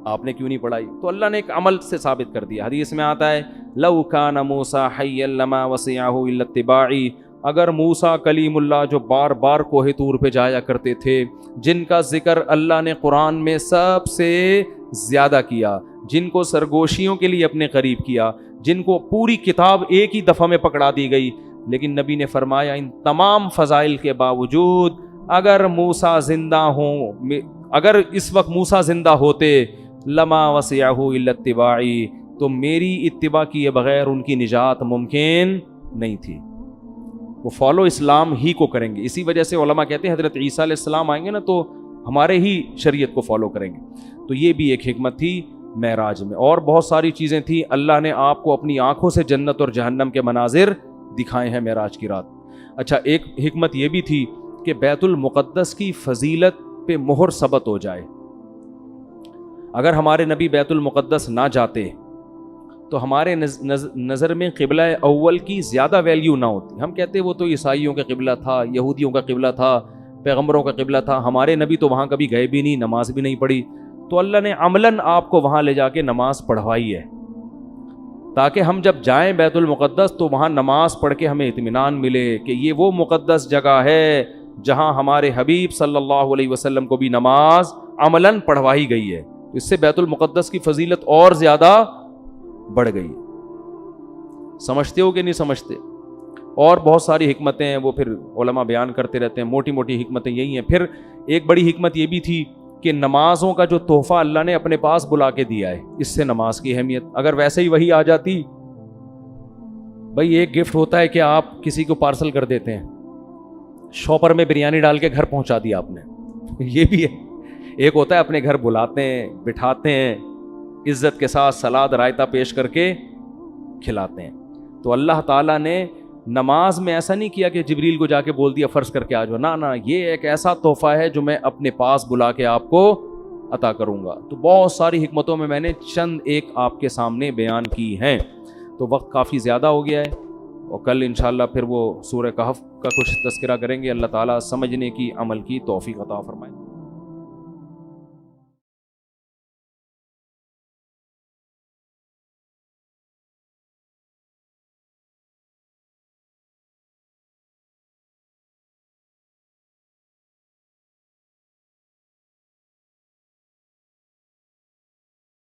آپ نے کیوں نہیں پڑھائی؟ تو اللہ نے ایک عمل سے ثابت کر دیا۔ حدیث میں آتا ہے لو کان موسیٰ حیا لما وسعہ الا اتباعی، اگر موسیٰ کلیم اللہ جو بار بار کوہ طور پہ جایا کرتے تھے، جن کا ذکر اللہ نے قرآن میں سب سے زیادہ کیا، جن کو سرگوشیوں کے لیے اپنے قریب کیا، جن کو پوری کتاب ایک ہی دفعہ میں پکڑا دی گئی، لیکن نبی نے فرمایا ان تمام فضائل کے باوجود اگر موسیٰ زندہ ہوں، اگر اس وقت موسیٰ زندہ ہوتے لما وسعہ الا اتباعی، تو میری اتباع کیے بغیر ان کی نجات ممکن نہیں تھی، وہ فالو اسلام ہی کو کریں گے۔ اسی وجہ سے علماء کہتے ہیں حضرت عیسیٰ علیہ السلام آئیں گے نا تو ہمارے ہی شریعت کو فالو کریں گے۔ تو یہ بھی ایک حکمت تھی معراج میں، اور بہت ساری چیزیں تھیں۔ اللہ نے آپ کو اپنی آنکھوں سے جنت اور جہنم کے مناظر دکھائے ہیں معراج کی رات۔ اچھا، ایک حکمت یہ بھی تھی کہ بیت المقدس کی فضیلت پہ مہر ثبت ہو جائے۔ اگر ہمارے نبی بیت المقدس نہ جاتے تو ہمارے نظر میں قبلہ اول کی زیادہ ویلیو نہ ہوتی۔ ہم کہتے وہ تو عیسائیوں کا قبلہ تھا، یہودیوں کا قبلہ تھا، پیغمبروں کا قبلہ تھا، ہمارے نبی تو وہاں کبھی گئے بھی نہیں، نماز بھی نہیں پڑھی۔ تو اللہ نے عملاً آپ کو وہاں لے جا کے نماز پڑھوائی ہے، تاکہ ہم جب جائیں بیت المقدس تو وہاں نماز پڑھ کے ہمیں اطمینان ملے کہ یہ وہ مقدس جگہ ہے جہاں ہمارے حبیب صلی اللہ علیہ وسلم کو بھی نماز عملاً پڑھوائی گئی ہے۔ اس سے بیت المقدس کی فضیلت اور زیادہ بڑھ گئی۔ سمجھتے ہو کہ نہیں سمجھتے؟ اور بہت ساری حکمتیں ہیں، وہ پھر علماء بیان کرتے رہتے ہیں، موٹی موٹی حکمتیں یہی ہیں۔ پھر ایک بڑی حکمت یہ بھی تھی کہ نمازوں کا جو تحفہ اللہ نے اپنے پاس بلا کے دیا ہے، اس سے نماز کی اہمیت، اگر ویسے ہی وہی آ جاتی، بھائی ایک گفٹ ہوتا ہے کہ آپ کسی کو پارسل کر دیتے ہیں، شاپر میں بریانی ڈال کے گھر پہنچا دیا آپ نے، یہ بھی ہے۔ ایک ہوتا ہے اپنے گھر بلاتے ہیں، بٹھاتے ہیں، عزت کے ساتھ سلاد رائتہ پیش کر کے کھلاتے ہیں۔ تو اللہ تعالیٰ نے نماز میں ایسا نہیں کیا کہ جبریل کو جا کے بول دیا فرض کر کے آ جاؤ، نہ، یہ ایک ایسا تحفہ ہے جو میں اپنے پاس بلا کے آپ کو عطا کروں گا۔ تو بہت ساری حکمتوں میں نے چند ایک آپ کے سامنے بیان کی ہیں۔ تو وقت کافی زیادہ ہو گیا ہے، اور کل انشاءاللہ پھر وہ سورہ کہف کا کچھ تذکرہ کریں گے۔ اللہ تعالیٰ سمجھنے کی، عمل کی توفیق عطا فرمائے۔